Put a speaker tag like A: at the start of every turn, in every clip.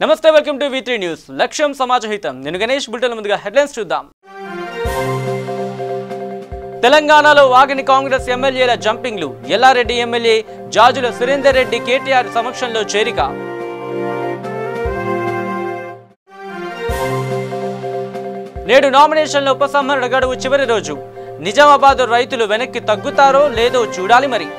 A: నమస్తే welcome to V3 news లక్ష్యం సమాజహితం నేను గణేష్ బుల్టన్ ముందుగా హెడ్లైన్స్ చూద్దాం తెలంగాణలో వాగని కాంగ్రెస్ ఎమ్మెల్యేల జంపింగ్లు ఎల్లారెడ్డి ఎమ్మెల్యే జాజుల సురేందర్ రెడ్డి కేటీఆర్ సమక్షంలో చేరిక నేడు నామినేషన్ల ఉపసంహరణ గడువు చివరి రోజు నిజామాబాద్ రైతులు వెనక్కి తగ్గుతారో లేదో చూడాలి మరి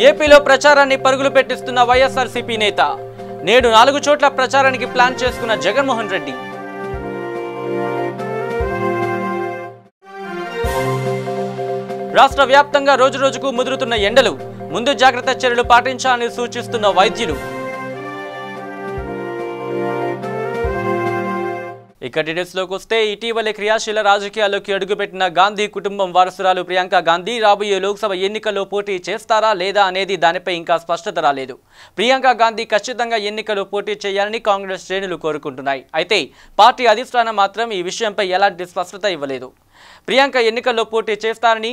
A: ఏపీలో ప్రచారాన్ని పరుగులు పెట్టిస్తున్న వైఎస్ఆర్సీపీ నేత నేడు 4 చోట్ల ప్రచారానికి ప్లాన్ చేసుకున్న జగన్మోహన్ రెడ్డి రాష్ట్ర వ్యాప్తంగా రోజురోజుకు ముదురుతున్న ఎండలు ముందు జాగ్రత్త చర్యలు పాటించాలని సూచిస్తున్న వైద్యులు ఇక డీటెయిల్స్లోకి వస్తే ఇటీవలే క్రియాశీల రాజకీయాల్లోకి అడుగుపెట్టిన గాంధీ కుటుంబం వారసురాలు ప్రియాంక గాంధీ రాబోయే లోక్సభ ఎన్నికల్లో పోటీ చేస్తారా లేదా అనేది దానిపై ఇంకా స్పష్టత రాలేదు. ప్రియాంక గాంధీ ఖచ్చితంగా ఎన్నికల్లో పోటీ చేయాలని కాంగ్రెస్ శ్రేణులు కోరుకుంటున్నాయి. అయితే పార్టీ అధిష్టానం మాత్రం ఈ విషయంపై ఎలాంటి స్పష్టత ఇవ్వలేదు. ప్రియాంక ఎన్నికల్లో పోటీ చేస్తారని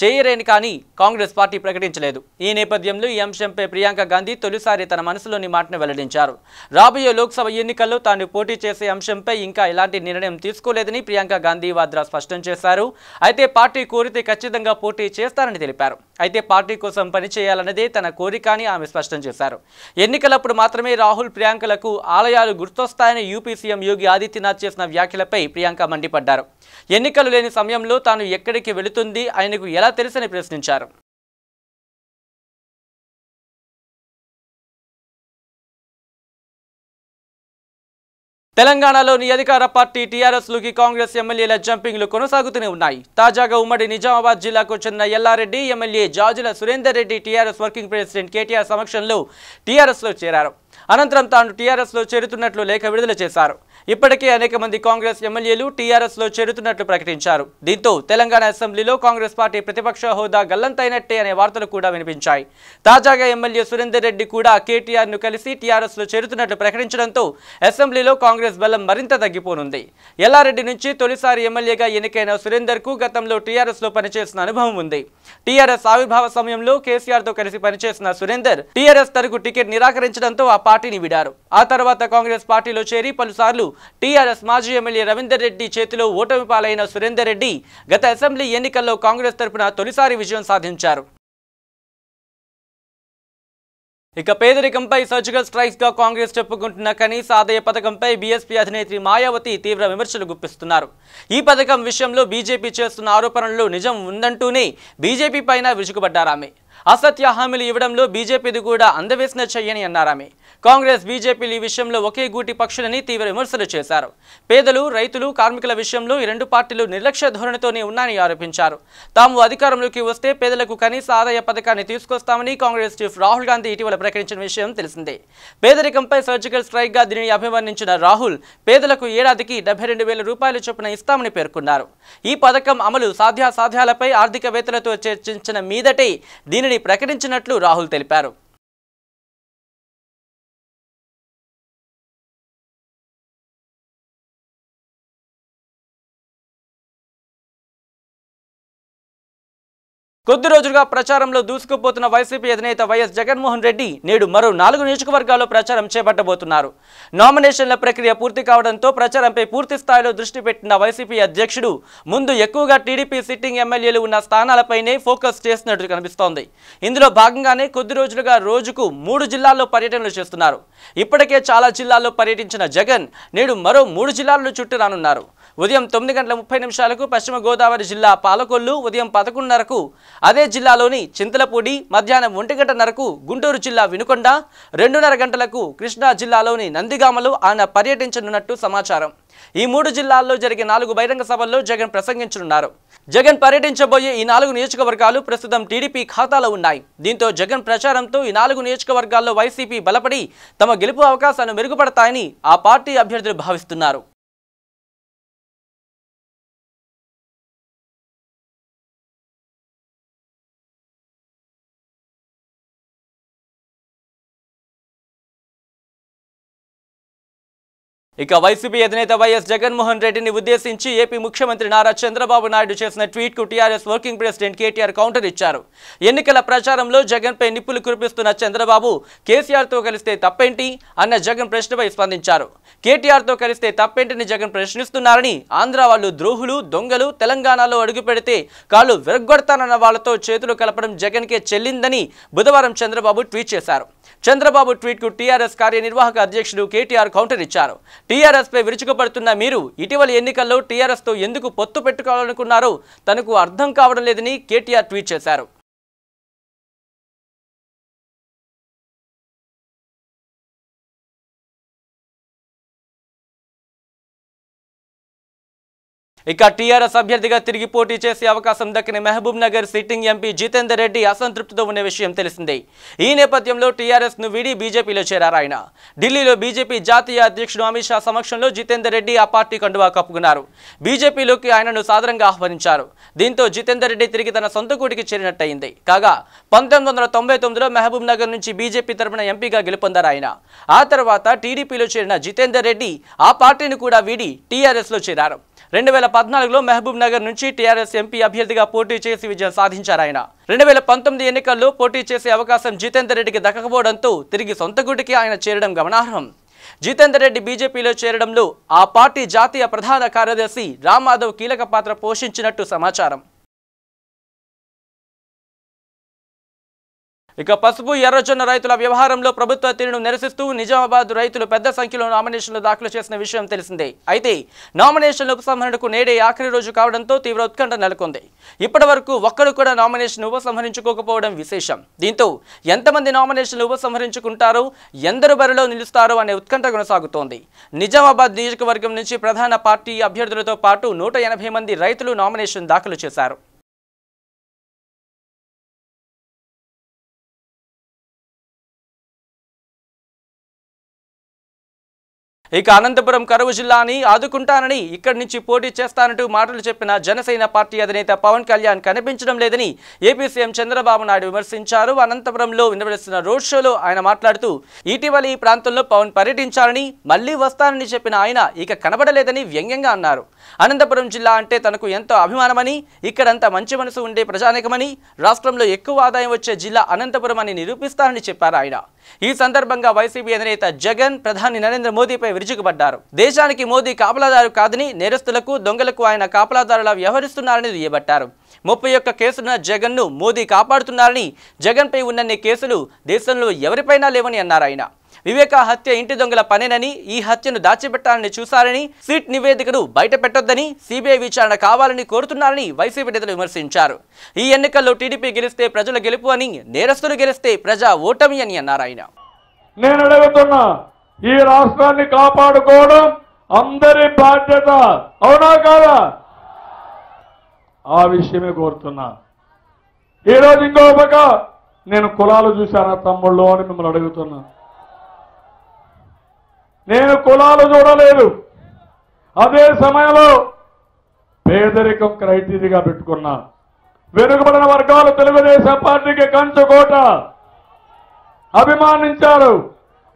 A: చేయరేని కానీ కాంగ్రెస్ పార్టీ ప్రకటించలేదు. ఈ నేపథ్యంలో ఈ అంశంపై ప్రియాంక గాంధీ తొలిసారి తన మనసులోని మాటను వెల్లడించారు. రాబోయే లోక్సభ ఎన్నికల్లో తాను పోటీ చేసే అంశంపై ఇంకా ఎలాంటి నిర్ణయం తీసుకోలేదని ప్రియాంక గాంధీ వాద్రా స్పష్టం చేశారు. అయితే పార్టీ కోరితే ఖచ్చితంగా పోటీ చేస్తారని తెలిపారు. అయితే పార్టీ కోసం పనిచేయాలన్నదే తన కోరిక అని ఆమె స్పష్టం చేశారు. ఎన్నికలప్పుడు మాత్రమే రాహుల్ ప్రియాంకలకు ఆలయాలు గుర్తొస్తాయని యూపీ సీఎం యోగి ఆదిత్యనాథ్ చేసిన వ్యాఖ్యలపై ప్రియాంక మండిపడ్డారు. ఎన్నికలు లేని సమయంలో తాను ఎక్కడికి వెళుతుంది ఆయనకు ఎలా తెలుసని ప్రశ్నించారు. తెలంగాణలోని అధికార పార్టీ టీఆర్ఎస్లోకి కాంగ్రెస్ ఎమ్మెల్యేల జంపింగ్లు కొనసాగుతూనే ఉన్నాయి. తాజాగా ఉమ్మడి నిజామాబాద్ జిల్లాకు చెందిన Yellareddy MLA Jajula Surender Reddy TRS working president KTR సమక్షంలో టీఆర్ఎస్లో చేరారు. అనంతరం తాను టీఆర్ఎస్లో చేరుతున్నట్లు లేఖ విడుదల చేశారు. ఇప్పటికే అనేక మంది కాంగ్రెస్ ఎమ్మెల్యేలు టీఆర్ఎస్లో చేరుతున్నట్లు ప్రకటించారు. దీంతో తెలంగాణ అసెంబ్లీలో కాంగ్రెస్ పార్టీ ప్రతిపక్ష హోదా గల్లంతైనట్టే అనే వార్తలు కూడా వినిపించాయి. తాజాగా ఎమ్మెల్యే సురేందర్ రెడ్డి కూడా కేటీఆర్ను కలిసి టీఆర్ఎస్లో చేరుతున్నట్లు ప్రకటించడంతో అసెంబ్లీలో కాంగ్రెస్ బలం మరింత తగ్గిపోనుంది. ఎల్లారెడ్డి నుంచి తొలిసారి ఎమ్మెల్యేగా ఎన్నికైన సురేందర్కు గతంలో టీఆర్ఎస్లో పనిచేసిన అనుభవం ఉంది. టీఆర్ఎస్ ఆవిర్భావ సమయంలో కేసీఆర్తో కలిసి పనిచేసిన సురేందర్ టీఆర్ఎస్ తనకు టికెట్ నిరాకరించడంతో ఆ పార్టీని విడారు. ఆ తర్వాత కాంగ్రెస్ పార్టీలో చేరి పలుసార్లు టీఆర్ఎస్ మాజీ ఎమ్మెల్యే రవీందర్ రెడ్డి చేతిలో ఓటమి పాలైన సురేందర్ రెడ్డి గత అసెంబ్లీ ఎన్నికల్లో కాంగ్రెస్ తరపున తొలిసారి విజయం సాధించారు. ఇక పేదరికంపై సర్జికల్ స్ట్రైక్స్ గా కాంగ్రెస్ చెప్పుకుంటున్న కనీస ఆదాయ పథకంపై బీఎస్పీ అధినేత్రి మాయావతి తీవ్ర విమర్శలు గుప్పిస్తున్నారు. ఈ పథకం విషయంలో బీజేపీ చేస్తున్న ఆరోపణల్లో నిజం ఉందంటూనే బీజేపీ పైన విరుచుకుపడ్డారామె. అసత్య హామీలు ఇవ్వడంలో బీజేపీది కూడా అందవేసిన చెయ్యని అన్నారామె. కాంగ్రెస్ బీజేపీలు ఈ విషయంలో ఒకే గూటి పక్షులని తీవ్ర విమర్శలు చేశారు. పేదలు రైతులు కార్మికుల విషయంలో ఈ రెండు పార్టీలు నిర్లక్ష్య ధోరణితోనే ఉన్నాయని ఆరోపించారు. తాము అధికారంలోకి వస్తే పేదలకు కనీస ఆదాయ పథకాన్ని తీసుకొస్తామని కాంగ్రెస్ చీఫ్ రాహుల్ గాంధీ ఇటీవల ప్రకటించిన విషయం తెలిసిందే. పేదరికంపై సర్జికల్ స్ట్రైక్ గా దీనిని అభివర్ణించిన రాహుల్ పేదలకు ఏడాదికి 72,000 రూపాయలు చొప్పున ఇస్తామని పేర్కొన్నారు. ఈ పథకం అమలు సాధ్యాసాధ్యాలపై ఆర్థికవేత్తలతో చర్చించిన మీదటే దీనిని ప్రకటించినట్లు రాహుల్ తెలిపారు. కొద్ది రోజులుగా ప్రచారంలో దూసుకుపోతున్న వైసీపీ అధినేత వైఎస్ జగన్మోహన్ రెడ్డి నేడు మరో 4 నియోజకవర్గాల్లో ప్రచారం చేపట్టబోతున్నారు. నామినేషన్ల ప్రక్రియ పూర్తి కావడంతో ప్రచారంపై పూర్తి స్థాయిలో దృష్టి పెట్టిన వైసీపీ అధ్యక్షుడు ముందు ఎక్కువగా టీడీపీ సిట్టింగ్ ఎమ్మెల్యేలు ఉన్న స్థానాలపైనే ఫోకస్ చేస్తున్నట్టు కనిపిస్తోంది. ఇందులో భాగంగానే కొద్ది రోజులుగా రోజుకు 3 జిల్లాల్లో పర్యటనలు చేస్తున్నారు. ఇప్పటికే చాలా జిల్లాల్లో పర్యటించిన జగన్ నేడు మరో 3 జిల్లాలను చుట్టి రానున్నారు. ఉదయం 9:30 పశ్చిమ గోదావరి జిల్లా పాలకొల్లు, ఉదయం 11:30కు అదే జిల్లాలోని చింతలపూడి, మధ్యాహ్నం 1:00 గుంటూరు జిల్లా వినుకొండ, 2:30 కృష్ణా జిల్లాలోని నందిగామలో ఆయన పర్యటించనున్నట్టు సమాచారం. ఈ 3 జిల్లాల్లో జరిగే 4 బహిరంగ సభల్లో జగన్ ప్రసంగించనున్నారు. జగన్ పర్యటించబోయే ఈ 4 నియోజకవర్గాలు ప్రస్తుతం టీడీపీ ఖాతాలో ఉన్నాయి. దీంతో జగన్ ప్రచారంతో ఈ 4 నియోజకవర్గాల్లో వైసీపీ బలపడి తమ గెలుపు అవకాశాలు మెరుగుపడతాయని ఆ పార్టీ అభ్యర్థులు భావిస్తున్నారు. ఇక వైసీపీ అధినేత వైఎస్ జగన్మోహన్ రెడ్డిని ఉద్దేశించి ఏపీ ముఖ్యమంత్రి నారా చంద్రబాబు నాయుడు చేసిన ట్వీట్ కు TRS working president KTR counter ఇచ్చారు. ఎన్నికల ప్రచారంలో జగన్ పై నిప్పులు కురిపిస్తున్న చంద్రబాబు కేసీఆర్ తో కలిస్తే తప్పేంటి అన్న జగన్ ప్రశ్నపై స్పందించారు. కేటీఆర్ తో కలిస్తే తప్పేంటిని జగన్ ప్రశ్నిస్తున్నారని, ఆంధ్ర వాళ్ళు ద్రోహులు, దొంగలు, తెలంగాణలో అడుగు పెడితే కాళ్ళు విరగ్గొడతానన్న వాళ్లతో చేతులు కలపడం జగన్ కే చెల్లిందని బుధవారం చంద్రబాబు ట్వీట్ చేశారు. చంద్రబాబు ట్వీట్ కు టీఆర్ఎస్ కార్యనిర్వాహక అధ్యక్షుడు కేటీఆర్ కౌంటర్ ఇచ్చారు. టీఆర్ఎస్ పై విరుచుకుపడుతున్న మీరు ఇటీవలి ఎన్నికల్లో టీఆర్ఎస్ తో ఎందుకు పొత్తు పెట్టుకోవాలనుకున్నారో తనకు అర్థం కావడం లేదని కేటీఆర్ ట్వీట్ చేశారు. ఇక టీఆర్ఎస్ అభ్యర్థిగా తిరిగి పోటీ చేసే అవకాశం దక్కిన మహబూబ్ నగర్ సిట్టింగ్ ఎంపీ జితేందర్ రెడ్డి అసంతృప్తితో ఉన్న విషయం తెలిసిందే. ఈ నేపథ్యంలో టీఆర్ఎస్ ను వీడి బీజేపీలో చేరారు ఆయన. ఢిల్లీలో బీజేపీ జాతీయ అధ్యక్షుడు అమిత్ షా సమక్షంలో జితేందర్ రెడ్డి ఆ పార్టీ కండువా కప్పుకున్నారు. బీజేపీలోకి ఆయనను సాదరంగా ఆహ్వానించారు. దీంతో జితేందర్ రెడ్డి తిరిగి తన సొంత గూటికి చేరినట్టయింది. కాగా 1999లో మహబూబ్ నగర్ నుంచి బీజేపీ తరపున ఎంపీగా గెలుపొందారు ఆయన. ఆ తర్వాత టీడీపీలో చేరిన జితేందర్ రెడ్డి ఆ పార్టీని కూడా వీడి టీఆర్ఎస్ లో చేరారు. 2014లో మహబూబ్ నగర్ నుంచి టీఆర్ఎస్ ఎంపీ అభ్యర్థిగా పోటీ చేసి విజయం సాధించారు ఆయన. 2019 ఎన్నికల్లో పోటీ చేసే అవకాశం జితేందర్ రెడ్డికి దక్కకపోవడంతో తిరిగి సొంత గుడికి ఆయన చేరడం గమనార్హం. జితేందర్ రెడ్డి బీజేపీలో చేరడంలో ఆ పార్టీ జాతీయ ప్రధాన కార్యదర్శి రామ్ మాధవ్ కీలక పాత్ర పోషించినట్టు సమాచారం. ఇక పసుపు ఎర్రజొన్న రైతుల వ్యవహారంలో ప్రభుత్వ తీరును నిరసిస్తూ నిజామాబాద్ రైతులు పెద్ద సంఖ్యలో నామినేషన్లు దాఖలు చేసిన విషయం తెలిసిందే. అయితే నామినేషన్ల ఉపసంహరణకు నేడే ఆఖరి రోజు కావడంతో తీవ్ర ఉత్కంఠ నెలకొంది. ఇప్పటి వరకు ఒక్కరు కూడా నామినేషన్ ఉపసంహరించుకోకపోవడం విశేషం. దీంతో ఎంతమంది నామినేషన్లు ఉపసంహరించుకుంటారో, ఎందరు బరిలో నిలుస్తారో అనే ఉత్కంఠ కొనసాగుతోంది. నిజామాబాద్ నియోజకవర్గం నుంచి ప్రధాన పార్టీ అభ్యర్థులతో పాటు 180 మంది రైతులు నామినేషన్ దాఖలు చేశారు. ఇక అనంతపురం కరువు జిల్లాని ఆదుకుంటానని, ఇక్కడి నుంచి పోటీ చేస్తానంటూ మాటలు చెప్పిన జనసేన పార్టీ అధినేత పవన్ కళ్యాణ్ కనిపించడం లేదని ఏపీ సీఎం చంద్రబాబు నాయుడు విమర్శించారు. అనంతపురంలో నిర్వహిస్తున్న రోడ్ షోలో ఆయన మాట్లాడుతూ ఇటీవల ఈ ప్రాంతంలో పవన్ పర్యటించారని, మళ్లీ వస్తానని చెప్పిన ఆయన ఇక కనబడలేదని వ్యంగ్యంగా అన్నారు. అనంతపురం జిల్లా అంటే తనకు ఎంతో అభిమానమని, ఇక్కడంతా మంచి మనసు ఉండే ప్రజానికమని, రాష్ట్రంలో ఎక్కువ ఆదాయం వచ్చే జిల్లా అనంతపురం అని నిరూపిస్తారని చెప్పారు ఆయన. ఈ సందర్భంగా వైసీపీ అధినేత జగన్ ప్రధాని నరేంద్ర మోదీపై విరుచుకుపడ్డారు. దేశానికి మోదీ కాపలాదారు కాదని, నేరస్తులకు, దొంగలకు ఆయన కాపలాదారులా వ్యవహరిస్తున్నారని దుయ్యబట్టారు. 31 కేసులున్న జగన్ ను మోదీ కాపాడుతున్నారని, జగన్ పై ఉన్నన్ని కేసులు దేశంలో ఎవరిపైనా లేవని అన్నారు ఆయన. వివేక హత్య ఇంటి దొంగల పనేనని, ఈ హత్యను దాచిపెట్టాలని చూశారని, సీట్ నివేదికను బయట పెట్టొద్దని, సిబిఐ విచారణ కావాలని కోరుతున్నారని వైసీపీ నేతలు విమర్శించారు. ఈ ఎన్నికల్లో టీడీపీ గెలిస్తే ప్రజల గెలుపు అని, నేరస్తులు గెలిస్తే ప్రజా ఓటమి అని అన్నారు ఆయన.
B: నేను అడుగుతున్నా, ఈ రాష్ట్రాన్ని కాపాడుకోవడం అందరి బాధ్యత, అవునా కాదా? ఆ విషయమే కోరుతున్నా. ఈరోజు ఇంకో పక్క నేను కులాలు చూశానా తమ్ముళ్ళు అని మిమ్మల్ని అడుగుతున్నా. నేను కులాలు చూడలేదు. అదే సమయంలో పేదరికం క్రైటీరియాగా పెట్టుకున్నా. వెనుకబడిన వర్గాలు తెలుగుదేశం పార్టీకి కంచుకోట, అభిమానించారు,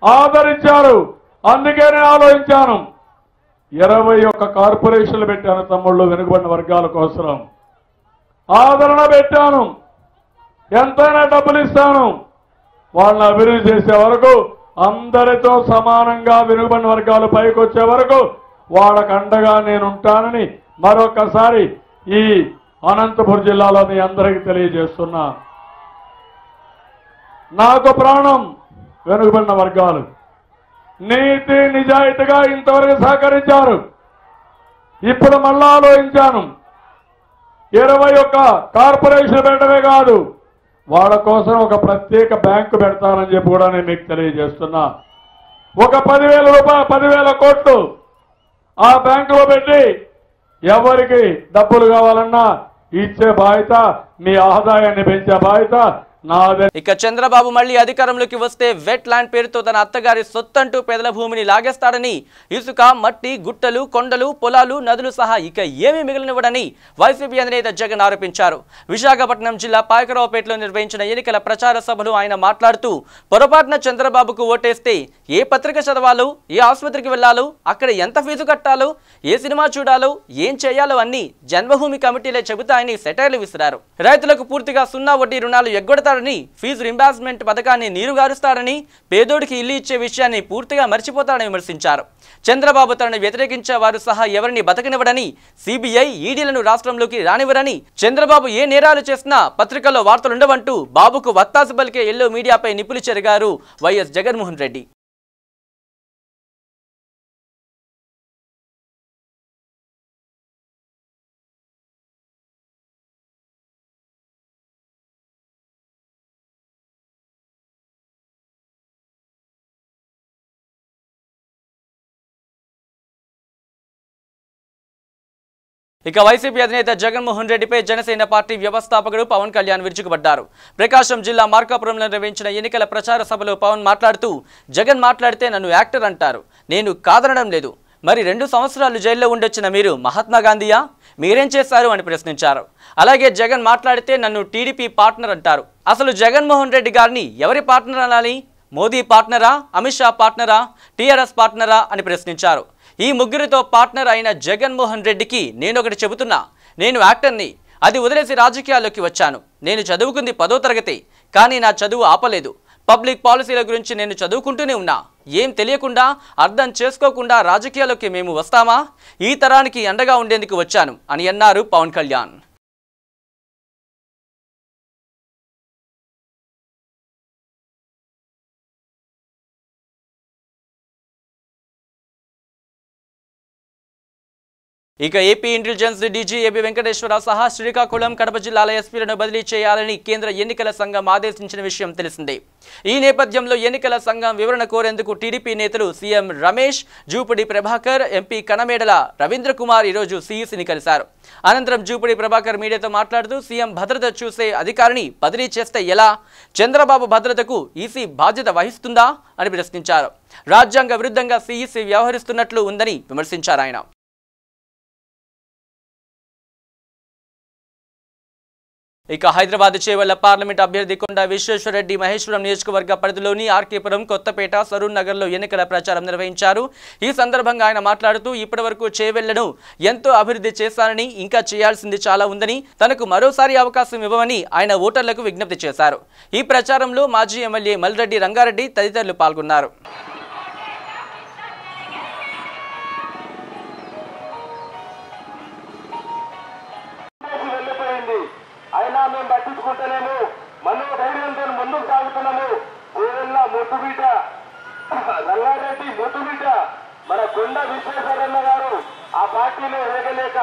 B: ఆదరించారు. అందుకే నేను ఆలోచించాను, 21 కార్పొరేషన్లు పెట్టాను తమ్ముళ్ళు వెనుకబడిన వర్గాల కోసం. ఆదరణ పెట్టాను, ఎంతైనా డబ్బులు ఇస్తాను. వాళ్ళని అభివృద్ధి చేసే వరకు, అందరితో సమానంగా వెనుకబడిన వర్గాలు పైకి వచ్చే వరకు వాళ్ళకు అండగా నేనుంటానని మరొకసారి ఈ అనంతపురం జిల్లాలో మీ అందరికీ తెలియజేస్తున్నా. నాకు ప్రాణం వెనుకబడిన వర్గాలు. నీతి నిజాయితీగా ఇంతవరకు సహకరించారు. ఇప్పుడు మళ్ళా ఆలోచించాను, 21 కార్పొరేషన్ పెట్టడమే కాదు, వాళ్ళ కోసం ఒక ప్రత్యేక బ్యాంకు పెడతానని చెప్పి కూడా నేను మీకు తెలియజేస్తున్నా. ఒక 10,000 కోట్లు ఆ బ్యాంకులో పెట్టి ఎవరికి డబ్బులు కావాలన్నా ఇచ్చే బాధ్యత, మీ ఆదాయాన్ని పెంచే బాధ్యత
A: ఇక చంద్రబాబు మళ్లీ అధికారంలోకి వస్తే వెట్ ల్యాండ్ పేరుతో తన అత్తగారి సొత్తంటూ పేదల భూమిని లాగేస్తాడని, ఇసుక, మట్టి, గుట్టలు, కొండలు, పొలాలు, నదులు సహా ఇక ఏమీ మిగిలినవడని వైసీపీ అధినేత జగన్ ఆరోపించారు. విశాఖపట్నం జిల్లా పాయకరావుపేటలో నిర్వహించిన ఎన్నికల ప్రచార సభలో ఆయన మాట్లాడుతూ, పొరపాటున చంద్రబాబుకు ఓటేస్తే ఏ పత్రిక చదవాలో, ఏ ఆసుపత్రికి వెళ్లాలో, అక్కడ ఎంత ఫీజు కట్టాలో, ఏ సినిమా చూడాలో, ఏం చేయాలో అన్ని జన్మభూమి కమిటీలే చెబుతాయని సెటైర్లు విసిరారు. రైతులకు పూర్తిగా 0 వడ్డీ రుణాలు ఎగ్గొడతారని, ఫీజు రింబార్స్మెంట్ పథకాన్ని నీరుగారుస్తారని, పేదోడికి ఇల్లు ఇచ్చే విషయాన్ని పూర్తిగా మర్చిపోతారని విమర్శించారు. చంద్రబాబు తనను వ్యతిరేకించే వారు సహా ఎవరిని బతకనివ్వడని, సిబిఐ, ఈడీలను రాష్ట్రంలోకి రానివ్వరని, చంద్రబాబు ఏ నేరాలు చేసినా పత్రికల్లో వార్తలుండవంటూ బాబుకు వత్తాసు పలికే ఎల్లో మీడియాపై నిప్పులు చెరిగారు వైఎస్ జగన్మోహన్ రెడ్డి. ఇక వైసీపీ అధినేత జగన్మోహన్ రెడ్డిపై జనసేన పార్టీ వ్యవస్థాపకుడు పవన్ కళ్యాణ్ విరుచుకుపడ్డారు. ప్రకాశం జిల్లా మార్కాపురంలో నిర్వహించిన ఎన్నికల ప్రచార సభలో పవన్ మాట్లాడుతూ, జగన్ మాట్లాడితే నన్ను యాక్టర్ అంటారు, నేను కాదనడం లేదు, మరి 2 సంవత్సరాలు జైల్లో ఉండొచ్చిన మీరు మహాత్మా గాంధీయా, మీరేం చేశారు అని ప్రశ్నించారు. అలాగే జగన్ మాట్లాడితే నన్ను టీడీపీ పార్ట్నర్ అంటారు, అసలు జగన్మోహన్ రెడ్డి గారిని ఎవరి పార్ట్నర్ అనాలి, మోదీ పార్ట్నరా, అమిత్ షా పార్ట్నరా, టీఆర్ఎస్ పార్ట్నరా అని ప్రశ్నించారు. ఈ ముగ్గురితో పార్ట్నర్ అయిన జగన్మోహన్ రెడ్డికి నేను ఒకటి చెబుతున్నా, నేను యాక్టర్ని, అది వదిలేసి రాజకీయాల్లోకి వచ్చాను. నేను చదువుకుంది 10వ తరగతి, కానీ నా చదువు ఆపలేదు. పబ్లిక్ పాలసీల గురించి నేను చదువుకుంటూనే ఉన్నా. ఏం తెలియకుండా, అర్థం చేసుకోకుండా రాజకీయాల్లోకి మేము వస్తామా? ఈ తరానికి అండగా ఉండేందుకు వచ్చాను అని అన్నారు పవన్ కళ్యాణ్. ఇక AP intelligence DG AB Venkateswara Rao సహా శ్రీకాకుళం, కడప జిల్లాల ఎస్పీలను బదిలీ చేయాలని కేంద్ర ఎన్నికల సంఘం ఆదేశించిన విషయం తెలిసిందే. ఈ నేపథ్యంలో ఎన్నికల సంఘం వివరణ కోరేందుకు టీడీపీ నేతలు సీఎం రమేష్, జూపూడి ప్రభాకర్, ఎంపీ కనమేడల రవీంద్ర కుమార్ ఈరోజు సీఈసీని కలిశారు. అనంతరం జూపూడి ప్రభాకర్ మీడియాతో మాట్లాడుతూ, సీఎం భద్రత చూసే అధికారిని బదిలీ చేస్తే ఎలా, చంద్రబాబు భద్రతకు ఈసీ బాధ్యత వహిస్తుందా అని ప్రశ్నించారు. రాజ్యాంగ విరుద్ధంగా సీఈసీ వ్యవహరిస్తున్నట్లు ఉందని విమర్శించారు ఆయన. ఇక హైదరాబాద్ చేవెళ్ల పార్లమెంట్ అభ్యర్థి కొండ విశ్వేశ్వరరెడ్డి మహేశ్వరం నియోజకవర్గ పరిధిలోని ఆర్కేపురం, కొత్తపేట, సరూర్ నగర్లో ఎన్నికల ప్రచారం నిర్వహించారు. ఈ సందర్భంగా ఆయన మాట్లాడుతూ, ఇప్పటివరకు చేవెళ్లను ఎంతో అభివృద్ధి చేశారని, ఇంకా చేయాల్సింది చాలా ఉందని, తనకు మరోసారి అవకాశం ఇవ్వమని ఆయన ఓటర్లకు విజ్ఞప్తి చేశారు. ఈ ప్రచారంలో మాజీ ఎమ్మెల్యే మల్రెడ్డి రంగారెడ్డి తదితరులు పాల్గొన్నారు.
C: అయినా మేము పట్టించుకుంటలేము, మనోధైర్యంతో ముందుకు సాగుతున్నాము. ఊరెల్లా ముట్టుబిడ్డ రంగారెడ్డి ముట్టుబిడ్డ మన కొండ విశ్వేశ్వరన్న గారు ఆ పార్టీలో ఎదగలేక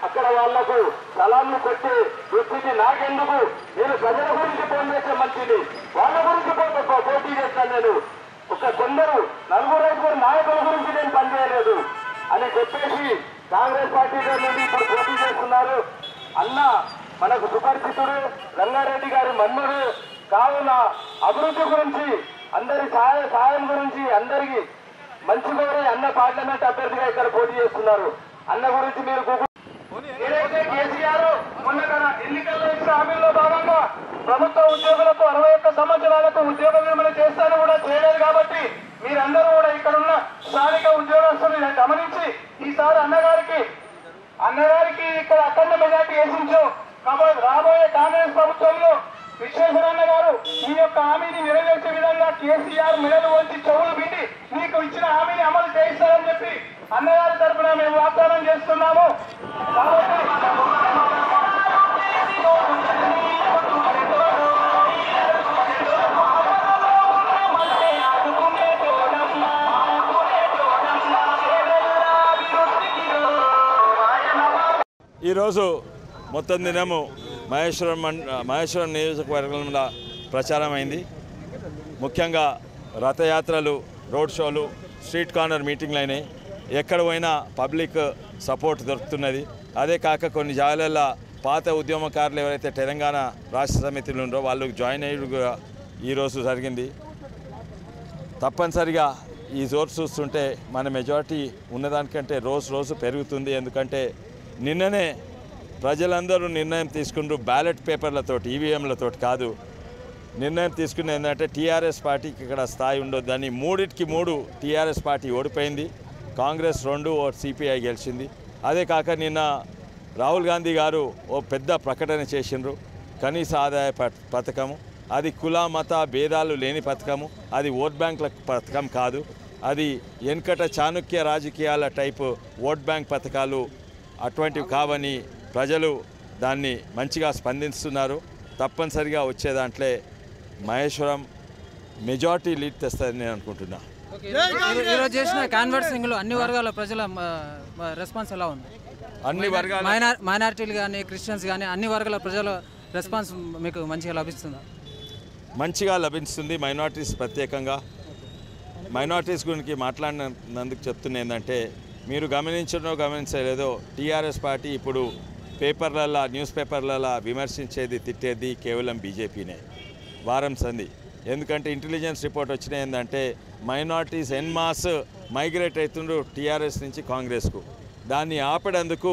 C: అక్కడ వాళ్లకు సలాంలు కొట్టి దుస్థితి నాకెందుకు, నేను ప్రజల గురించి ఫోన్ చేసే మంచిది, వాళ్ళ గురించి పోటీ చేస్తాను. నేను కొందరు 4-5 నాయకుల గురించి నేను పనిచేయలేదు అని చెప్పేసి కాంగ్రెస్ పార్టీ నుండి ఇప్పుడు పోటీ చేస్తున్నారు. అన్న మనకు సుపరిచితుడు రంగారెడ్డి గారి మన్నుడు కావున అభివృద్ధి గురించి, అందరి సాయం గురించి, అందరికి మంచి కోరి అన్న పార్లమెంట్ అభ్యర్థిగా ఇక్కడ పోటీ చేస్తున్నారు. అన్న గురించి మీరు ఏదైతే కేసీఆర్ మొన్న ఎన్నికల్లో ఇచ్చిన హామీల్లో భాగంగా ప్రభుత్వ ఉద్యోగులకు 61 సంవత్సరాలకు ఉద్యోగ విరమణ చేస్తాను కూడా చేయలేదు. కాబట్టి మీరందరూ కూడా ఇక్కడ ఉన్న స్థానిక ఉద్యోగస్తులు గమనించి ఈసారి అన్నగారికి ఇక్కడ అఖండ మెజార్టీ వేసించు. కాబట్టి రాబోయే కాంగ్రెస్ ప్రభుత్వంలో విశ్వేశ్వరన్న గారు మీ యొక్క హామీని నెరవేర్చే విధంగా కేసీఆర్ మెడలు వంచి చెవులు పిండి మీకు ఇచ్చిన హామీని అమలు చేయిస్తారని చెప్పి అన్నగారి తరఫున మేము వాగ్దానం చేస్తున్నాము. కాబట్టి
D: ఈరోజు మొత్తం దినము మహేశ్వరం నియోజకవర్గంలో ప్రచారం అయింది. ముఖ్యంగా రథయాత్రలు, రోడ్ షోలు, స్ట్రీట్ కార్నర్ మీటింగ్లు అయినాయి. ఎక్కడ పోయినా పబ్లిక్ సపోర్ట్ దొరుకుతున్నది. అదే కాక కొన్ని జాగాలలో పాత ఉద్యమకారులు ఎవరైతే తెలంగాణ రాష్ట్ర సమితిలో ఉన్నారో వాళ్ళు జాయిన్ అయ్యి ఈరోజు జరిగింది. తప్పనిసరిగా ఈ జోరు చూస్తుంటే మన మెజారిటీ ఉన్నదానికంటే రోజు పెరుగుతుంది. ఎందుకంటే నిన్ననే ప్రజలందరూ నిర్ణయం తీసుకుంటూ బ్యాలెట్ పేపర్లతోటి ఈవీఎంలతోటి కాదు, నిర్ణయం తీసుకున్న ఏంటంటే టీఆర్ఎస్ పార్టీకి ఇక్కడ స్థాయి ఉండొద్దని. 3 టీఆర్ఎస్ పార్టీ ఓడిపోయింది, కాంగ్రెస్ 2 సిపిఐ గెలిచింది. అదే కాక నిన్న రాహుల్ గాంధీ గారు ఓ పెద్ద ప్రకటన చేసిండ్రు, కనీస ఆదాయ పథకము. అది కుల మత భేదాలు లేని పథకము, అది ఓట్ బ్యాంకుల పథకం కాదు, అది వెనుకట చాణుక్య రాజకీయాల టైపు ఓట్ బ్యాంక్ పథకాలు అటువంటివి కావని ప్రజలు దాన్ని మంచిగా స్పందిస్తున్నారు. తప్పనిసరిగా వచ్చే దాంట్లో మహేశ్వరం మెజారిటీ లీడ్ తెస్తుందని నేను అనుకుంటున్నా.
E: ఈరోజు చేసిన కాన్వర్సింగ్లో అన్ని వర్గాల ప్రజల రెస్పాన్స్ ఎలా ఉంది?
D: అన్ని వర్గాల
E: మైనారిటీలు కానీ క్రిస్టియన్స్ కానీ అన్ని వర్గాల ప్రజల రెస్పాన్స్ మీకు మంచిగా లభిస్తుందా?
D: మంచిగా లభిస్తుంది. మైనారిటీస్ ప్రత్యేకంగా మైనారిటీస్ గురించి మాట్లాడినందుకు చెప్తున్నా ఏంటంటే, మీరు గమనించలేదో టీఆర్ఎస్ పార్టీ ఇప్పుడు పేపర్లలో న్యూస్ పేపర్లలో విమర్శించేది తిట్టేది కేవలం బీజేపీనే వారం సంది. ఎందుకంటే ఇంటెలిజెన్స్ రిపోర్ట్ వచ్చిన ఏంటంటే మైనారిటీస్ ఎన్మాస్ మైగ్రేట్ అవుతుండ్రు టీఆర్ఎస్ నుంచి కాంగ్రెస్కు. దాన్ని ఆపేందుకు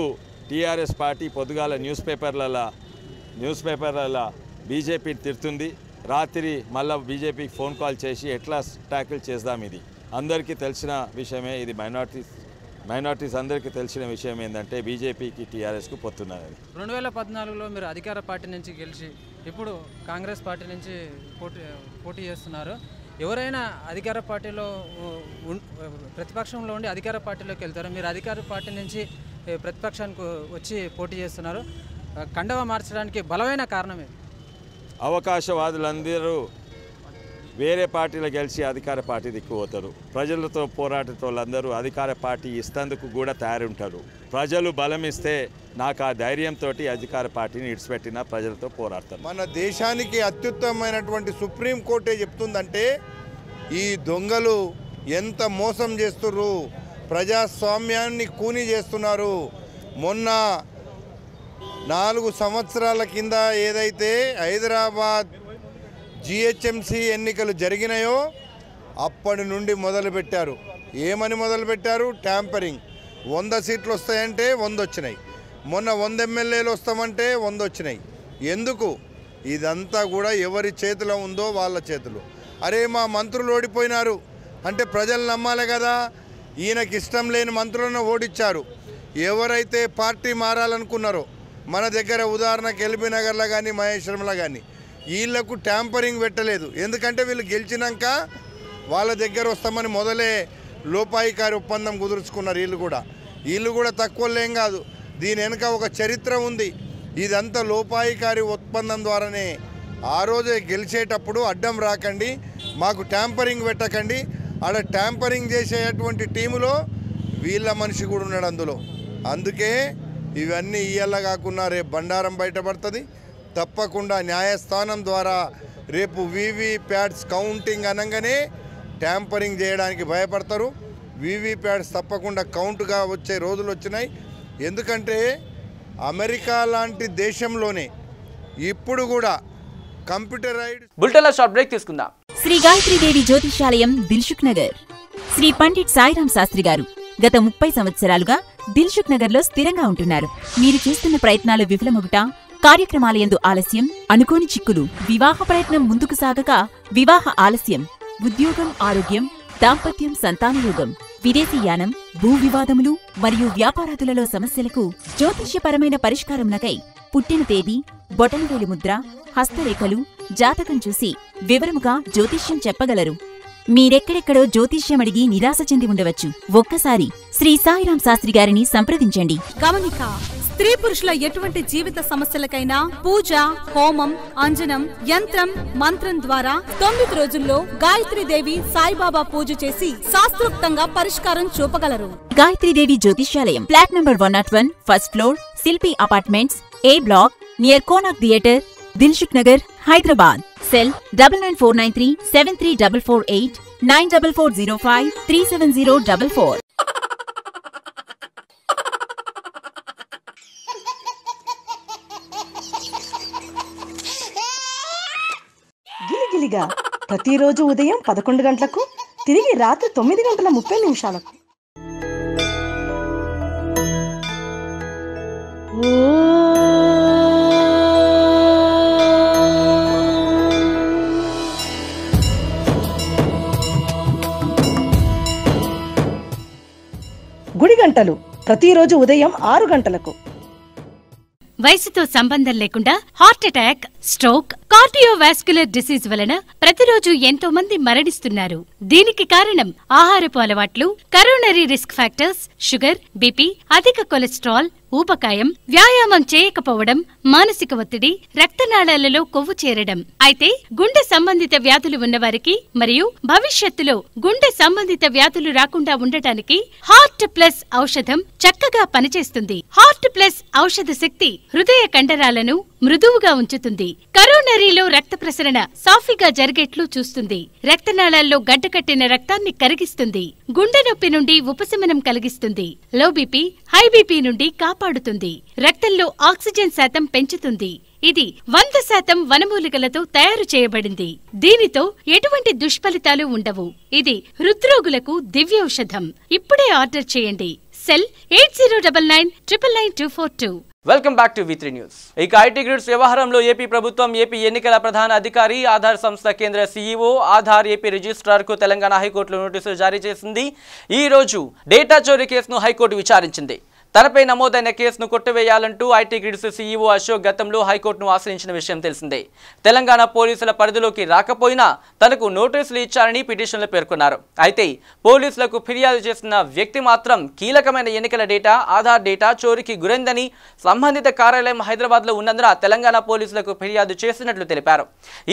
D: టీఆర్ఎస్ పార్టీ పొద్దుగాల న్యూస్ పేపర్లలో బీజేపీని తిడుతుంది, రాత్రి మళ్ళీ బీజేపీకి ఫోన్ కాల్ చేసి ఎట్లా ట్యాకిల్ చేద్దాం. ఇది అందరికీ తెలిసిన విషయమే. ఇది మైనారిటీస్ అందరికీ తెలిసిన విషయం ఏంటంటే బీజేపీకి టీఆర్ఎస్కు పొత్తున్నది.
E: 2014లో మీరు అధికార పార్టీ నుంచి గెలిచి ఇప్పుడు కాంగ్రెస్ పార్టీ నుంచి పోటీ చేస్తున్నారు. ఎవరైనా అధికార పార్టీలో ప్రతిపక్షంలో ఉండి అధికార పార్టీలోకి వెళ్తారు, మీరు అధికార పార్టీ నుంచి ప్రతిపక్షానికి వచ్చి పోటీ చేస్తున్నారు. కండవ మార్చడానికి బలమైన కారణమే
D: అవకాశవాదులందరూ వేరే పార్టీలో గెలిచి అధికార పార్టీ దిక్కుపోతారు. ప్రజలతో పోరాటోళ్ళందరూ అధికార పార్టీ ఇస్తేందుకు కూడా తయారుంటారు. ప్రజలు బలం ఇస్తే నాకు ఆ ధైర్యంతో అధికార పార్టీని ఇడిచిపెట్టిన ప్రజలతో పోరాడతారు.
F: మన దేశానికి అత్యుత్తమైనటువంటి సుప్రీంకోర్టే చెప్తుందంటే ఈ దొంగలు ఎంత మోసం చేస్తున్నారు, ప్రజాస్వామ్యాన్ని కూని చేస్తున్నారు. మొన్న 4 సంవత్సరాల కింద ఏదైతే హైదరాబాద్ జిహెచ్ఎంసీ ఎన్నికలు జరిగినాయో అప్పటి నుండి మొదలుపెట్టారు. ఏమని మొదలుపెట్టారు? ట్యాంపరింగ్. 100 సీట్లు వస్తాయంటే 100 వచ్చినాయి. మొన్న 100 ఎమ్మెల్యేలు వస్తామంటే 100 వచ్చినాయి. ఎందుకు? ఇదంతా కూడా ఎవరి చేతిలో ఉందో వాళ్ళ చేతులు. అరే మా మంత్రులు ఓడిపోయినారు అంటే ప్రజలు నమ్మాలి కదా. ఈయనకి ఇష్టం లేని మంత్రులను ఓడించారు. ఎవరైతే పార్టీ మారాలనుకున్నారో మన దగ్గర ఉదాహరణకు ఎల్బీ నగర్లో కానీ మహేశ్వరంలో కానీ వీళ్లకు ట్యాంపరింగ్ పెట్టలేదు. ఎందుకంటే వీళ్ళు గెలిచినాక వాళ్ళ దగ్గర వస్తామని మొదలే లోపాయికారి ఒప్పందం కుదుర్చుకున్నారు. వీళ్ళు కూడా తక్కువలేం కాదు. దీని వెనుక ఒక చరిత్ర ఉంది. ఇదంతా లోపాయికారి ఒప్పందం ద్వారానే. ఆ రోజే గెలిచేటప్పుడు అడ్డం రాకండి, మాకు ట్యాంపరింగ్ పెట్టకండి. ఆడ ట్యాంపరింగ్ చేసేటువంటి టీములో వీళ్ళ మనిషి కూడా ఉన్నాడు అందులో. అందుకే ఇవన్నీ ఇయ్యాల కాకుండా రేపు బండారం బయటపడుతుంది. తప్పకుండా న్యాయస్థానం ద్వారా రేపు వీవీప్యాట్స్ కౌంటింగ్ అనగానే ట్యాంపరింగ్ చేయడానికి భయపడతారు. వీవీప్యాట్స్ తప్పకుండా కౌంట్గా వచ్చే రోజులు వచ్చినాయి. ఎందుకంటే అమెరికా లాంటి దేశంలోనే ఇప్పుడు కూడా కంప్యూటరైజ్డ్.
A: బులెటిన్లో షార్ట్ బ్రేక్ తీసుకుందాం.
G: శ్రీ గాయత్రీదేవి జ్యోతిషాలయం దిల్సుఖ్ నగర్. శ్రీ పండిట్ సాయిరాం శాస్త్రి గారు గత 30 సంవత్సరాలుగా దిల్సుఖ్ నగర్ లో స్థిరంగా ఉంటున్నారు. మీరు చేస్తున్న ప్రయత్నాలు విఫలమగుట, కార్యక్రమాలయందు ఆలస్యం, అనుకోని చిక్కులు, వివాహ ప్రయత్నం ముందుకు సాగక వివాహ ఆలస్యం, ఉద్యోగం, ఆరోగ్యం, దాంపత్యం, సంతానయోగం, విదేశీయానం, భూ వివాదములు మరియు వ్యాపారాదులలో సమస్యలకు జ్యోతిష్యపరమైన పరిష్కారమునకై పుట్టిన తేదీ, బొటనవేలు ముద్ర, హస్తరేఖలు, జాతకం చూసి వివరముగా జ్యోతిష్యం చెప్పగలరు. మీరెక్కడెక్కడో జ్యోతిష్యం అడిగి నిరాశ చెంది ఉండవచ్చు. ఒక్కసారి శ్రీ సాయిరాం శాస్త్రి గారిని సంప్రదించండి.
H: గమనిక: స్త్రీ పురుషుల ఎటువంటి జీవిత సమస్యలకైనా పూజ, హోమం, అంజనం, యంత్రం, మంత్రం ద్వారా 9 రోజుల్లో గాయత్రీదేవి సాయిబాబా పూజ చేసి శాస్త్రోక్తంగా పరిష్కారం చూపగలరు.
G: గాయత్రీదేవి జ్యోతిష్యాలయం, ఫ్లాట్ నంబర్ 101, ఫస్ట్ ఫ్లోర్, శిల్పి అపార్ట్మెంట్స్, ఏ black, near Konark theatre, Dilsukh Nagar, Hyderabad. Cell 9949373448 9405370444.
I: యథావిధిగా ప్రతిరోజు ఉదయం 11 గంటలకు, తిరిగి రాత్రి 9:30 గుడి గంటలు ప్రతిరోజు ఉదయం 6 గంటలకు.
J: వయసుతో సంబంధం లేకుండా heart attack, stroke, cardiovascular disease వలన ప్రతిరోజు ఎంతో మంది మరణిస్తున్నారు. దీనికి కారణం ఆహారపు అలవాట్లు, coronary risk factors, sugar, BP, అధిక కొలెస్ట్రాల్, ఊబకాయం, వ్యాయామం చేయకపోవడం, మానసిక ఒత్తిడి, రక్తనాళాలలో కొవ్వు చేరడం. అయితే గుండె సంబంధిత వ్యాధులు ఉన్నవారికి మరియు భవిష్యత్తులో గుండె సంబంధిత వ్యాధులు రాకుండా ఉండటానికి హార్ట్ ప్లస్ ఔషధం చక్కగా పనిచేస్తుంది. హార్ట్ ప్లస్ ఔషధ శక్తి హృదయ కండరాలను మృదువుగా ఉంచుతుంది. కరోనరీలో రక్త ప్రసరణ సాఫీగా జరిగేట్లు చూస్తుంది. రక్తనాళాల్లో గడ్డకట్టిన రక్తాన్ని కరిగిస్తుంది. గుండె నొప్పి నుండి ఉపశమనం కలిగిస్తుంది. లో బీపీ, హై బీపీ నుండి కాపాడుతుంది. రక్తంలో ఆక్సిజన్ శాతం పెంచుతుంది. ఇది 100% వనమూలికలతో తయారు చేయబడింది. దీనితో ఎటువంటి దుష్ఫలితాలు ఉండవు. ఇది హృద్రోగులకు దివ్యౌషధం. ఇప్పుడే ఆర్డర్ చేయండి. Cell 8099999242.
A: Welcome back to V3 news. ఇక ఐటీ గ్రిడ్స్ వ్యవహారంలో ఏపీ ప్రభుత్వం ఏపీ ఎన్నికల ప్రధాన అధికారి, ఆధార్ సంస్థ కేంద్ర సీఈఓ, ఆధార్ ఏపీ రిజిస్ట్రార్కు తెలంగాణ హైకోర్టులో నోటీసులు జారీ చేసింది. ఈ రోజు డేటా చోరీ కేసును హైకోర్టు విచారించింది. తనపై నమోదైన కేసును కొట్టివేయాలంటూ ఐటీ గ్రిడ్స్ సీఈఓ అశోక్ గతంలో హైకోర్టును ఆశ్రయించిన విషయం తెలిసిందే. తెలంగాణ పోలీసుల పరిధిలోకి రాకపోయినా తనకు నోటీసులు ఇచ్చారని పిటిషన్లో పేర్కొన్నారు. అయితే పోలీసులకు ఫిర్యాదు చేసిన వ్యక్తి మాత్రం కీలకమైన ఎన్నికల డేటా, ఆధార్ డేటా చోరీకి గురైందని సంబంధిత కార్యాలయం హైదరాబాద్లో ఉన్నందున తెలంగాణ పోలీసులకు ఫిర్యాదు చేసినట్లు తెలిపారు.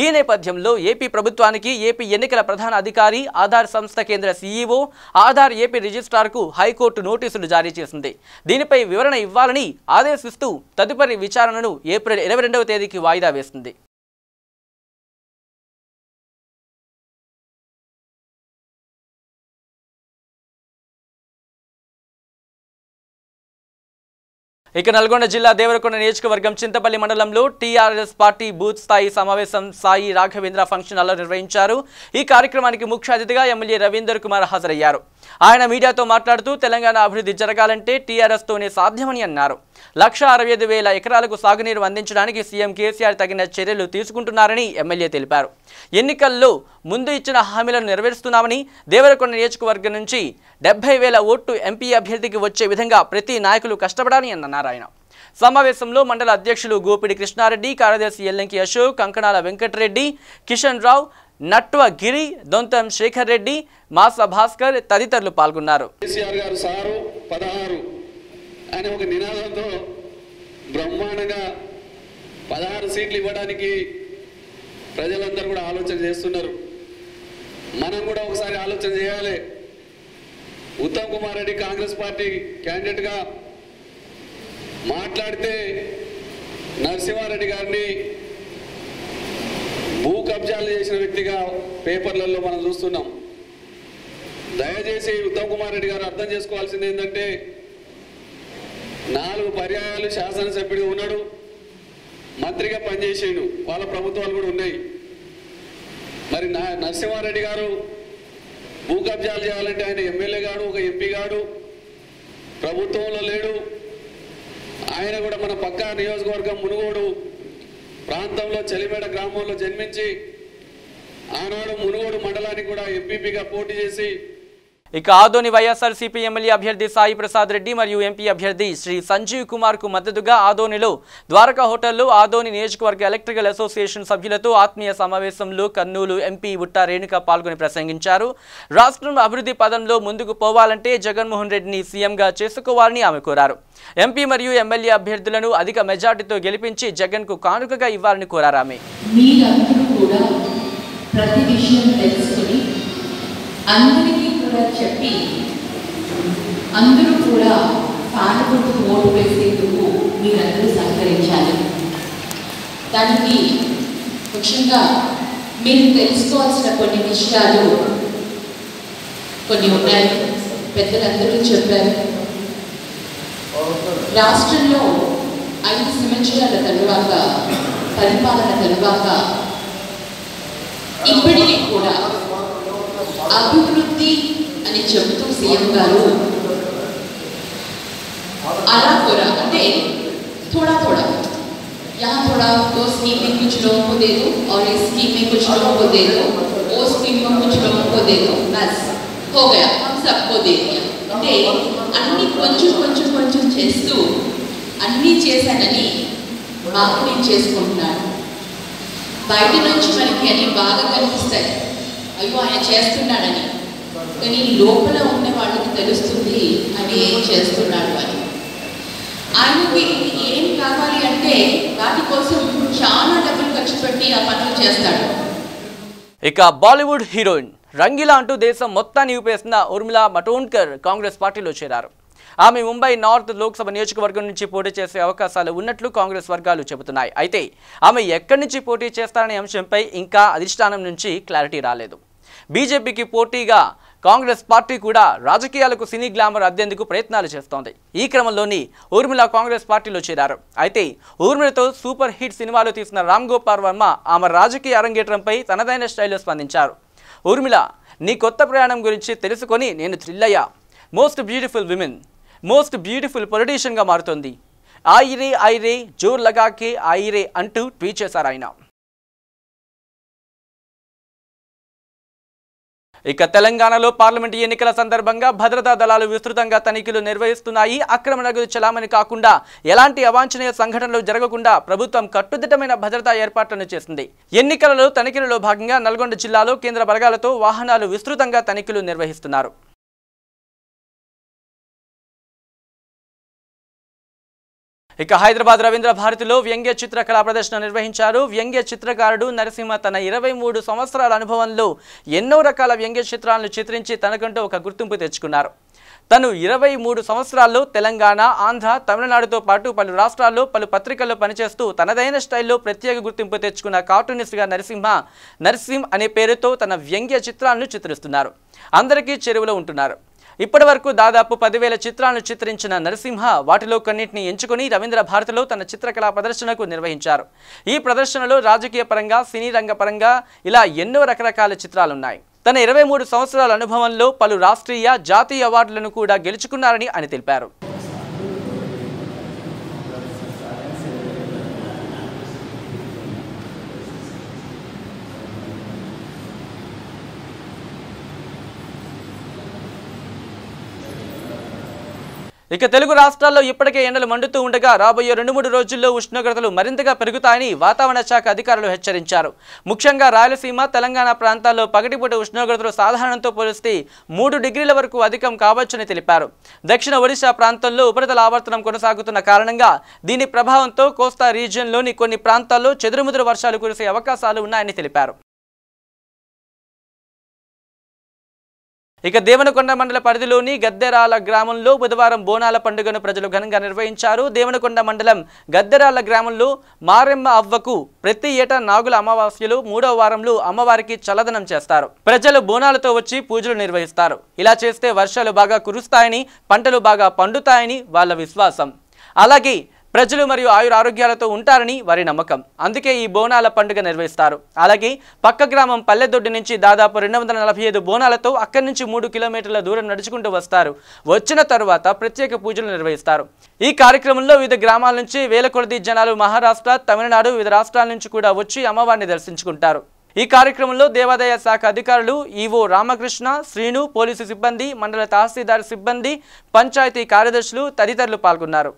A: ఈ నేపథ్యంలో ఏపీ ప్రభుత్వానికి ఏపీ ఎన్నికల ప్రధాన అధికారి, ఆధార్ సంస్థ కేంద్ర సీఈఓ, ఆధార్ ఏపీ రిజిస్ట్రార్కు హైకోర్టు నోటీసులు జారీ చేసింది. దీనిపై వివరణ ఇవ్వాలని ఆదేశిస్తూ తదుపరి విచారణను ఏప్రిల్ 22వ తేదీకి వాయిదా వేస్తుంది. ఇక నల్గొండ జిల్లా దేవరకొండ నియోజకవర్గం చింతపల్లి మండలంలో టీఆర్ఎస్ పార్టీ బూత్ స్థాయి సమావేశం సాయి రాఘవేంద్ర ఫంక్షన్ హాల్లో నిర్వహించారు. ఈ కార్యక్రమానికి ముఖ్య అతిథిగా ఎమ్మెల్యే రవీందర్ కుమార్ హాజరయ్యారు. ఆయన మీడియాతో మాట్లాడుతూ తెలంగాణ అభివృద్ధి జరగాలంటే టీఆర్ఎస్ తోనే సాధ్యమని అన్నారు. 1,65,000 ఎకరాలకు సాగునీరు అందించడానికి సీఎం కేసీఆర్ తగిన చర్యలు తీసుకుంటున్నారని ఎమ్మెల్యే తెలిపారు. ఎన్నికల్లో ముందు ఇచ్చిన హామీలను నెరవేరుస్తున్నామని, దేవరకొండ నియోజకవర్గం నుంచి 70,000 ఓట్లు ఎంపీ అభ్యర్థికి వచ్చే విధంగా ప్రతి నాయకులు కష్టపడాలని అన్నారు ఆయన. సమావేశంలో మండల అధ్యక్షులు గోపిడి కృష్ణారెడ్డి, కార్యదర్శి ఎల్లంకి అశోక్, కంకణాల వెంకటరెడ్డి, కిషన్ రావు, నట్వ గిరి, దొంతం శేఖర్ రెడ్డి, మాస భాస్కర్ తదితరులు పాల్గొన్నారు.
C: కేసీఆర్ గారు సారు 16 అనే ఒక నినాదంతో బ్రహ్మాండంగా 16 సీట్లు ఇవ్వడానికి ప్రజలందరూ కూడా ఆలోచన చేస్తున్నారు. మనం కూడా ఒకసారి ఆలోచన చేయాలి. ఉత్తమ్ కుమార్ రెడ్డి కాంగ్రెస్ పార్టీ క్యాండిడేట్గా మాట్లాడితే నరసింహారెడ్డి గారిని భూ కబ్జాలు చేసిన వ్యక్తిగా పేపర్లలో మనం చూస్తున్నాం. దయచేసి ఉత్తమ్ కుమార్ రెడ్డి గారు అర్థం చేసుకోవాల్సింది ఏంటంటే 4 పర్యాయాలు శాసనసభ్యుడిగా ఉన్నాడు, మంత్రిగా పనిచేసాడు, వాళ్ళ ప్రభుత్వాలు కూడా ఉన్నాయి. మరి నరసింహారెడ్డి గారు భూ కబ్జాలు చేయాలంటే ఆయన ఎమ్మెల్యే గాడు, ఒక ఎంపీ గాడు, ప్రభుత్వంలో లేడు. ఆయన కూడా మన పక్క నియోజకవర్గం మునుగోడు ప్రాంతంలో చెలిమేడ గ్రామంలో జన్మించి ఆనాడు మునుగోడు మండలానికి కూడా ఎంపీపీగా పోటీ చేసి
A: ఇక ఆదోని వైఎస్ఆర్సీపీ ఎమ్మెల్యే అభ్యర్థి సాయి ప్రసాద్ రెడ్డి మరియు ఎంపీ అభ్యర్థి శ్రీ సంజీవ్ కుమార్ కు మద్దతుగా ఆదోనిలో ద్వారకా హోటల్లో ఆదోని నియోజకవర్గ ఎలక్ట్రికల్ అసోసియేషన్ సభ్యులతో ఆత్మీయ సమావేశంలో కర్నూలు ఎంపీ బుట్టా రేణుక పాల్గొని ప్రసంగించారు. రాష్ట్రం అభివృద్ధి పదంలో ముందుకు పోవాలంటే జగన్మోహన్ రెడ్డిని సీఎంగా చేసుకోవాలని ఆమె కోరారు. ఎంపీ మరియు ఎమ్మెల్యే అభ్యర్థులను అధిక మెజార్టీతో గెలిపించి జగన్ కు కానుకగా ఇవ్వాలని కోరారు ఆమె.
K: అందరికీ కూడా చెప్పి అందరూ కూడా సానుభూతి ఓటు వేసేందుకు మీరందరూ సహకరించాలి. దానికి ముఖ్యంగా మీరు తెలుసుకోవాల్సిన కొన్ని విషయాలు కొన్ని ఉన్నాయి. పెద్దలందరూ చెప్పారు. రాష్ట్రంలో 5 సంవత్సరాల తరువాత పరిపాలన తరువాత ఇప్పటికీ కూడా అభివృద్ధి అని చెబుతూ సీఎం గారు అలా కూడా అంటే थोड़ा थोड़ा यहाँ थोड़ा वो स्कीम में कुछ लोगों को दे दो और इस स्कीम में कुछ लोगों को दे दो, वो स्कीम में कुछ लोगों को दे दो, बस हो गया, हम सबको दे दिया అంటే అన్ని కొంచెం కొంచెం కొంచెం చేస్తూ అన్నీ చేశానని మార్కెటింగ్ చేసుకుంటున్నాడు. బయట నుంచి మనకి అన్ని బాగా కనిపిస్తాయి, అయ్యో ఆయన చేస్తున్నాడని, కానీ లోపల ఉన్న వాళ్ళకి తెలుస్తుంది అని ఏం చేస్తున్నాడు అని. ఆయనకి ఏం కావాలి అంటే వాటి కోసం చాలా డబ్బులు ఖర్చు పెట్టి ఆ పనులు చేస్తాడు.
A: ఇక బాలీవుడ్ హీరోయిన్ రంగీలా అంటూ దేశం మొత్తాన్ని ఊపేసిన ఉర్మిళా మటోండ్కర్ కాంగ్రెస్ పార్టీలో చేరారు. ఆమె ముంబై నార్త్ లోక్సభ నియోజకవర్గం నుంచి పోటీ చేసే అవకాశాలు ఉన్నట్లు కాంగ్రెస్ వర్గాలు చెబుతున్నాయి. అయితే ఆమె ఎక్కడి నుంచి పోటీ చేస్తారనే అంశంపై ఇంకా అధిష్టానం నుంచి క్లారిటీ రాలేదు. బీజేపీకి పోటీగా కాంగ్రెస్ పార్టీ కూడా రాజకీయాలకు సినీ గ్లామర్ అద్దేందుకు ప్రయత్నాలు చేస్తోంది. ఈ క్రమంలోని ఊర్మిళ కాంగ్రెస్ పార్టీలో చేరారు. అయితే ఊర్మిళతో సూపర్ హిట్ సినిమాలు తీసిన రామ్ గోపాల్ వర్మ ఆమె రాజకీయ అరంగేట్రంపై తనదైన స్టైల్లో స్పందించారు. ఊర్మిళ, నీ కొత్త ప్రయాణం గురించి తెలుసుకొని నేను థ్రిల్ అయ్యా. Most beautiful women, most beautiful పొలిటీషియన్గా మారుతోంది. ఆయిరే ఆయిరే జోర్ లగాకే ఆయిరే అంటూ ట్వీట్ చేశారు ఆయన. ఇక తెలంగాణలో పార్లమెంటు ఎన్నికల సందర్భంగా భద్రతా దళాలు విస్తృతంగా తనిఖీలు నిర్వహిస్తున్నాయి. అక్రమ నగదు చలామణి కాకుండా ఎలాంటి అవాంఛనీయ సంఘటనలు జరగకుండా ప్రభుత్వం కట్టుదిట్టమైన భద్రతా ఏర్పాట్లను చేసింది. ఎన్నికలలో తనిఖీలలో భాగంగా నల్గొండ జిల్లాలో కేంద్ర బలగాలతో వాహనాలు విస్తృతంగా తనిఖీలు నిర్వహిస్తున్నారు. ఇక హైదరాబాద్ రవీంద్ర భారతిలో వ్యంగ్య చిత్రకళా ప్రదర్శన నిర్వహించారు. వ్యంగ్య చిత్రకారుడు నరసింహ తన 23 సంవత్సరాల అనుభవంలో ఎన్నో రకాల వ్యంగ్య చిత్రాలను చిత్రించి తనకంటూ ఒక గుర్తింపు తెచ్చుకున్నారు. తను 23 సంవత్సరాల్లో తెలంగాణ, ఆంధ్ర, తమిళనాడుతో పాటు పలు రాష్ట్రాల్లో పలు పత్రికల్లో పనిచేస్తూ తనదైన స్టైల్లో ప్రత్యేక గుర్తింపు తెచ్చుకున్న కార్టూనిస్ట్గా నరసింహ్ అనే పేరుతో తన వ్యంగ్య చిత్రాలను చిత్రిస్తున్నారు. అందరికీ చెరువులో ఉంటున్నారు. ఇప్పటి వరకు దాదాపు 10,000 చిత్రాలను చిత్రించిన నరసింహ వాటిలో కొన్నింటిని ఎంచుకుని రవీంద్ర భారతిలో తన చిత్రకళా ప్రదర్శనకు నిర్వహించారు. ఈ ప్రదర్శనలో రాజకీయ పరంగా, సినీ రంగ పరంగా ఇలా ఎన్నో రకరకాల చిత్రాలున్నాయి. తన 23 సంవత్సరాల అనుభవంలో పలు రాష్ట్రీయ, జాతీయ అవార్డులను కూడా గెలుచుకున్నారని ఆయన తెలిపారు. ఇక తెలుగు రాష్ట్రాల్లో ఇప్పటికే ఎండలు మండుతూ ఉండగా రాబోయే 2-3 రోజుల్లో ఉష్ణోగ్రతలు మరింతగా పెరుగుతాయని వాతావరణ శాఖ అధికారులు హెచ్చరించారు. ముఖ్యంగా రాయలసీమ, తెలంగాణ ప్రాంతాల్లో పగటిపూట ఉష్ణోగ్రతలు సాధారణంతో పోలిస్తే 3 డిగ్రీల వరకు అధికం కావచ్చని తెలిపారు. దక్షిణ ఒడిశా ప్రాంతంలో ఉపరితల ఆవర్తనం కొనసాగుతున్న కారణంగా దీని ప్రభావంతో కోస్తా రీజియన్లోని కొన్ని ప్రాంతాల్లో చెదురుముదురు వర్షాలు కురిసే అవకాశాలు ఉన్నాయని తెలిపారు. ఇక దేవనకొండ మండల పరిధిలోని గద్దెరాల గ్రామంలో బుధవారం బోనాల పండుగను ప్రజలు ఘనంగా నిర్వహించారు. దేవనకొండ మండలం గద్దెరాల గ్రామంలో మారెమ్మ అవ్వకు ప్రతి ఏటా నాగుల అమావాస్యలో 3వ వారంలో అమ్మవారికి చల్లదనం చేస్తారు. ప్రజలు బోనాలతో వచ్చి పూజలు నిర్వహిస్తారు. ఇలా చేస్తే వర్షాలు బాగా కురుస్తాయని, పంటలు బాగా పండుతాయని వాళ్ళ విశ్వాసం. అలాగే ప్రజలు మరియు ఆరోగ్యాలతో ఉంటారని వారి నమ్మకం. అందుకే ఈ బోనాల పండుగ నిర్వహిస్తారు. అలాగే పక్క గ్రామం పల్లెదొడ్డి నుంచి దాదాపు 245 బోనాలతో అక్కడి నుంచి 3 కిలోమీటర్ల దూరం నడుచుకుంటూ వస్తారు. వచ్చిన తరువాత ప్రత్యేక పూజలు నిర్వహిస్తారు. ఈ కార్యక్రమంలో వివిధ గ్రామాల నుంచి వేల కొలది జనాలు మహారాష్ట్ర, తమిళనాడు, వివిధ రాష్ట్రాల నుంచి కూడా వచ్చి అమ్మవారిని దర్శించుకుంటారు. ఈ కార్యక్రమంలో దేవాదాయ శాఖ అధికారులు ఈవో రామకృష్ణ, శ్రీను, పోలీసు సిబ్బంది, మండల తహసీల్దార్ సిబ్బంది, పంచాయతీ కార్యదర్శులు తదితరులు పాల్గొన్నారు.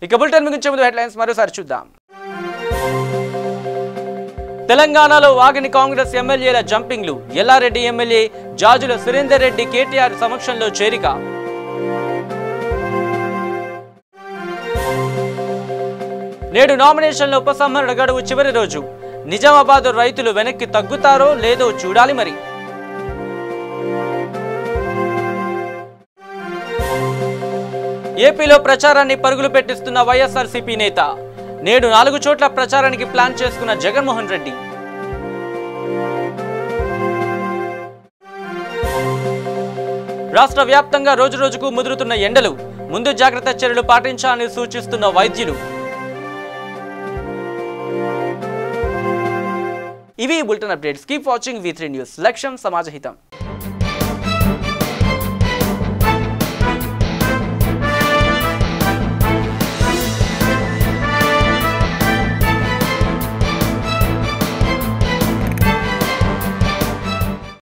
A: ఇక బులెటిన్ ముగించే ముందు హెడ్లైన్స్ మరోసారి చూద్దాం. తెలంగాణలో వాగని కాంగ్రెస్ ఎమ్మెల్యేల జంపింగ్లు. ఎల్లారెడ్డి ఎమ్మెల్యే జాజుల సురేందర్ రెడ్డి కేటీఆర్ సమక్షంలో చేరిక. నేడు నామినేషన్ల ఉపసంహరణ గడువు చివరి రోజు. నిజామాబాద్ రైతులు వెనక్కి తగ్గుతారో లేదో చూడాలి మరి. ఏపీలో ప్రచారాన్ని పరుగులు పెట్టిస్తున్న వైఎస్ఆర్సీపీ నేత. నేడు 4 చోట్ల ప్రచారానికి ప్లాన్ చేసుకున్న జగన్మోహన్ రెడ్డి. రాష్ట్ర వ్యాప్తంగా రోజురోజుకు ముదురుతున్న ఎండలు. ముందు జాగ్రత్త చర్యలు పాటించాలని సూచిస్తున్న వైద్యులు. ఇవి bulletin updates. Keep watching V3 news. లక్ష్యం సమాజహితం.